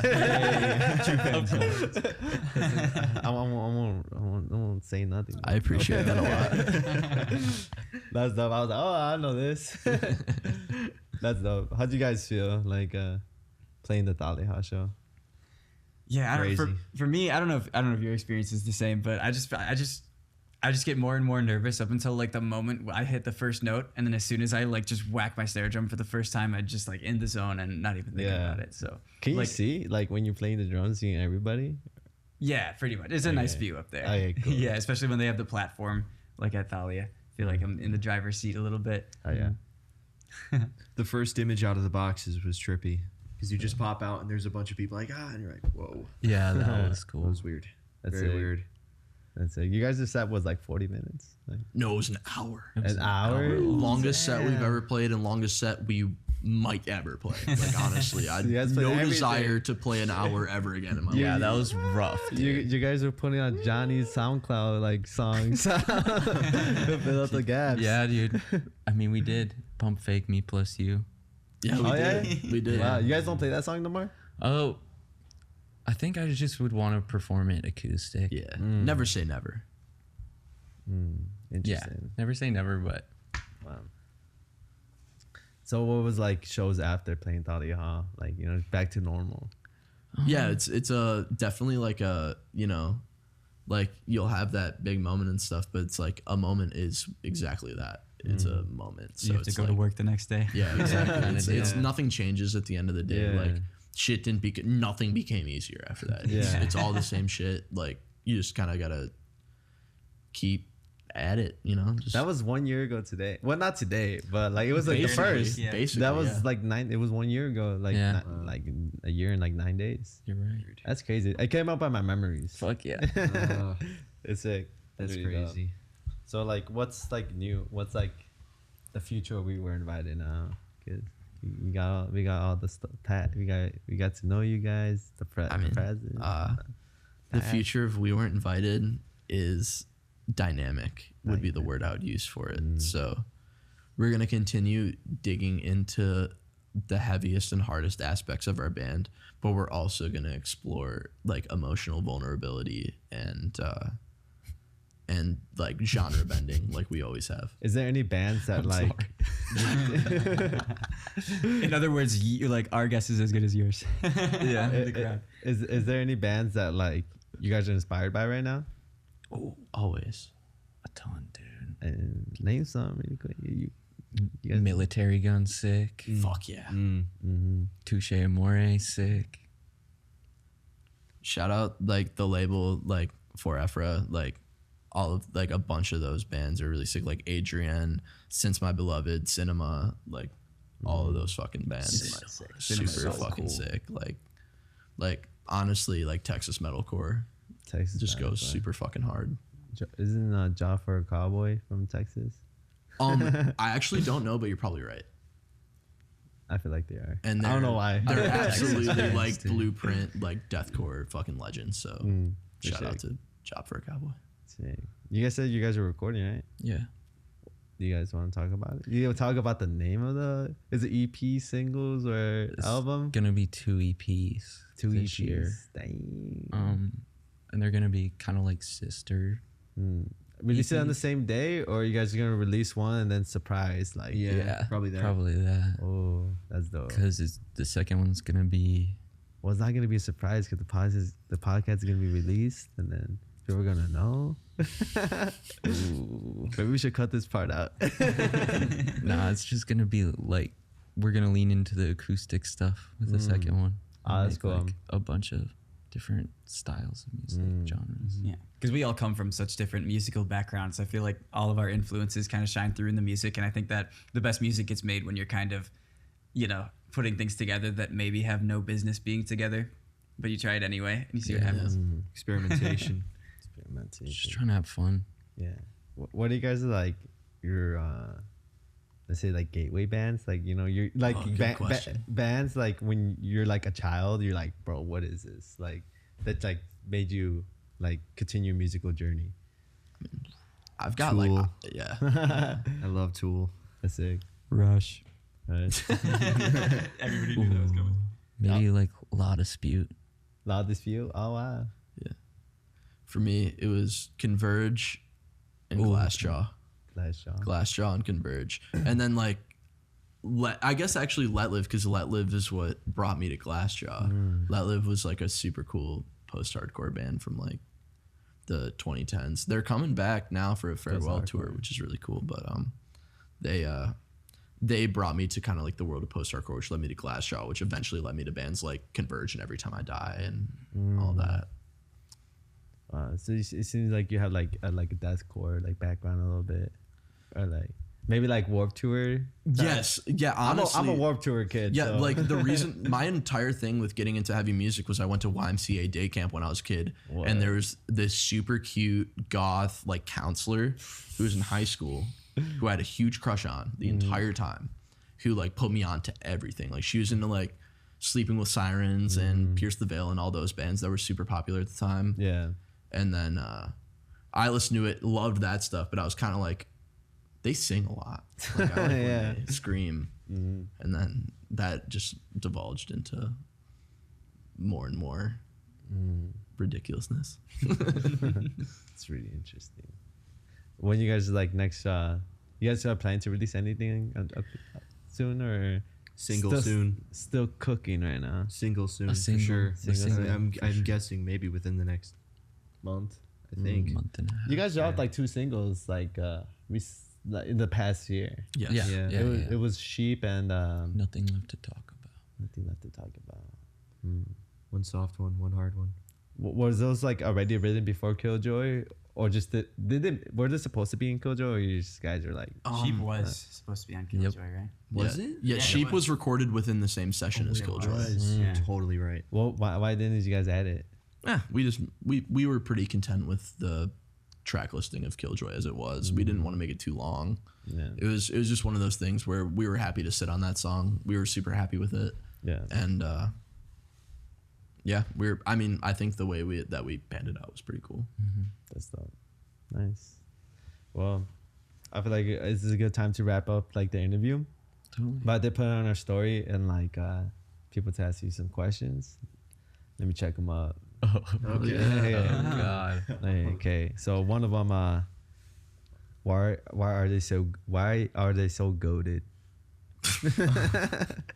I won't say nothing. I appreciate that a lot. That's dope. I was like, oh, I know this. That's dope. How'd you guys feel like playing the Taliha show? Yeah, Crazy. For me, I don't know if your experience is the same, but I just get more and more nervous up until like the moment I hit the first note, and then as soon as I like just whack my snare drum for the first time, I just like in the zone and not even thinking about it. So Can you like, see like when you're playing the drums, seeing everybody? Yeah, pretty much. It's a nice view up there. Okay, cool. Yeah, especially when they have the platform like at Thalia. I feel like I'm in the driver's seat a little bit. Oh yeah. The first image out of the boxes was trippy because you just pop out and there's a bunch of people like, and you're like, whoa. Yeah, that was That cool. was weird. That's Very it. weird. That's it. You guys' set was like 40 minutes. Like, No, it was an hour. an hour? Longest set we've ever played, and longest set we might ever play. Like honestly, I you guys no played everything. desire to play an hour ever again in my Yeah, life. that was rough. You guys were putting on Johnny's SoundCloud like songs to fill up the gaps. Yeah, dude. I mean, we did Pump Fake Me Plus You. Yeah, we Oh, did. yeah? We did. Wow, you guys don't play that song no more? Oh, I think I just would want to perform it acoustic. Yeah. Never say never. Yeah, Interesting. never say never, but Wow. So what was like shows after playing Taliha? Like, you know, back to normal. Yeah, it's a definitely like a, you know, like you'll have that big moment and stuff, but it's like a moment is exactly that. It's a moment. So You have to it's go like, to work the next day. Yeah, exactly. It's Yeah. nothing changes at the end of the day. Yeah. Like shit nothing became easier after that. Yeah. It's all the same shit. Like you just kind of gotta keep at it, you know. Just That was 1 year ago today. Well, not today, but like it was like the basically, first. Yeah. basically, That was yeah. like 9. It was 1 year ago. Like Yeah. like a year and like 9 days. you're right. That's crazy. It came up by my memories. Fuck yeah. It's sick. That's really dope. crazy. So like, what's like new? What's like the future We Were Invited now? Cause we got all the stuff. We got to know you guys. The present. The future of We Weren't Invited is dynamic would be the word I would use for it. So we're gonna continue digging into the heaviest and hardest aspects of our band, but we're also gonna explore like emotional vulnerability and and like genre bending like we always have. Is there any bands that like? In other words, you're like, our guess is as good as yours. Yeah. Is there any bands that like you guys are inspired by right now? Oh, always. A ton, dude. And name some really quick. You guys, Military Gun, sick. Fuck yeah. Touche Amore, sick. Shout out like the label like for Ephra, like all of like a bunch of those bands are really sick. Like Adrian, Since My Beloved, Cinema, like all of those fucking bands. Cinema's sick. Super Cinema's so fucking cool. sick. Like honestly, like Texas metalcore Texas just band, goes but- super fucking hard. Isn't Jaffa a cowboy from Texas? I actually don't know, but you're probably right. I feel like they are. And I don't know they're- why. They're Texas absolutely bands, like dude. blueprint, like deathcore fucking legends. So shout out to Job for a Cowboy. Sick. You guys said you guys were recording, right? Yeah. Do you guys want to talk about it? You talk about the name of the? Is it EP, singles, or It's album? Gonna be 2 EPs. Two this EPs. year. Dang. And they're gonna be kind of like sister. Release it on the EPs. same day, or you guys are gonna release one and then surprise? Like, Yeah, probably that. Probably that. oh, that's dope. Because the second one's gonna be. Well, it's not gonna be a surprise because the podcast is gonna be released, and then people are gonna know. Maybe we should cut this part out. Nah, it's just gonna be like we're gonna lean into the acoustic stuff with the second one. Ah, that's Make, cool. like, a bunch of different styles of music genres. Yeah, because we all come from such different musical backgrounds. I feel like all of our influences kind of shine through in the music, and I think that the best music gets made when you're kind of, putting things together that maybe have no business being together, but you try it anyway and you see what happens. Experimentation. Just trying to have fun. Yeah. What do you guys like? Your let's say like gateway bands, like you're like good question. bands like when you're like a child, you're like, bro, what is this? Like that like made you like continue your musical journey. I've got Tool. like yeah. I love Tool. That's sick. Rush. Right? Everybody knew that was coming. Maybe like Law Dispute. Loud Dispute. Oh wow. For me, it was Converge and Glassjaw. Glassjaw and Converge. And then like I guess actually Let Live, because Let Live is what brought me to Glassjaw. Let Live was like a super cool post-hardcore band from like the 2010s. They're coming back now for a farewell tour, which is really cool. But they brought me to kind of like the world of post-hardcore, which led me to Glassjaw, which eventually led me to bands like Converge and Every Time I Die and all that. So it seems like you have like a deathcore like background a little bit, or like maybe like Warped Tour. Yes, yeah. Honestly, I'm a Warped Tour kid. Yeah, so. like the reason my entire thing with getting into heavy music was I went to YMCA day camp when I was a kid, and there was this super cute goth like counselor who was in high school who I had a huge crush on the entire time, who like put me on to everything. Like she was into like Sleeping with Sirens and Pierce the Veil and all those bands that were super popular at the time. Yeah. And then I listened to it, loved that stuff, but I was kind of like, they sing a lot. Like, I like when they scream. And then that just divulged into more and more ridiculousness. It's really interesting. When you guys like next, you guys are planning to release anything soon, or Single still, soon. Still cooking right now. Single soon. single, for sure. single soon, I'm guessing maybe within the next month. I think. Month and a half. You guys dropped like 2 singles like in the past year. Yes. Yeah. It was Sheep and Nothing left to talk about. nothing left to talk about. One soft one, one hard one. Was those like already written before Killjoy, or just were they supposed to be in Killjoy, or you just guys are like Sheep was supposed to be on Killjoy, right? Was it? Yeah, it Sheep was. was recorded within the same session as Killjoy. Yeah. Totally right. well, why didn't you guys add it? We were pretty content with the track listing of Killjoy as it was. We didn't want to make it too long. Yeah. It was just one of those things where we were happy to sit on that song. We were super happy with it. Yeah. And I think the way we panned it out was pretty cool. That's dope. Nice. Well, I feel like this is a good time to wrap up like the interview. Totally. But I did put it on our story and like people to ask you some questions. Let me check them up. Okay. Yeah. Oh God. Okay, so one of them, why are they so goated?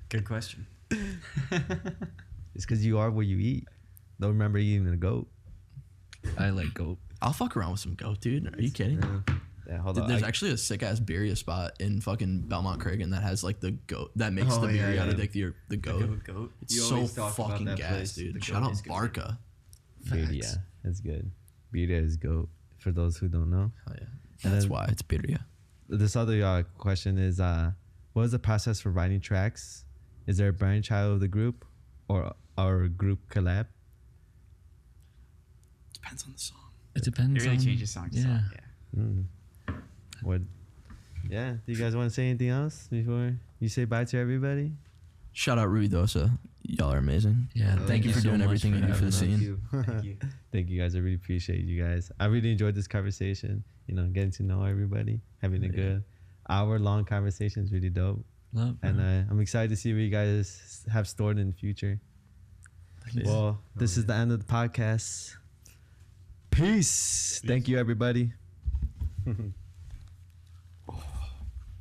Good question. It's because you are what you eat. Don't remember eating a goat. I like goat. I'll fuck around with some goat, dude. Are you kidding? Yeah, hold Dude, on. there's actually a sick ass birria spot in fucking Belmont Cragen that has like the goat that makes the birria out of like the goat. Goat. It's You so always talk about fucking that gas, place. dude. The Shout goat out is good. Barca. birria. That's good. Birria is goat. For those who don't know. Oh yeah, And that's then- why it's birria. This other question is, what is the process for writing tracks? Is there a brainchild of the group or our group collab? Depends on the song. It depends. It really on, changes song to yeah. song. Yeah. What? Yeah. Do you guys want to say anything else before you say bye to everybody? Shout out Ruidosa. Y'all are amazing. Yeah. Thank you for so doing much everything you do for having the us. scene. Thank you. Thank you guys. I really appreciate you guys. I really enjoyed this conversation. You know, getting to know everybody, having a good hour-long conversation is really dope. Love, And man. I'm excited to see what you guys have stored in the future. Well, this is the end of the podcast. Peace. Thank you, everybody.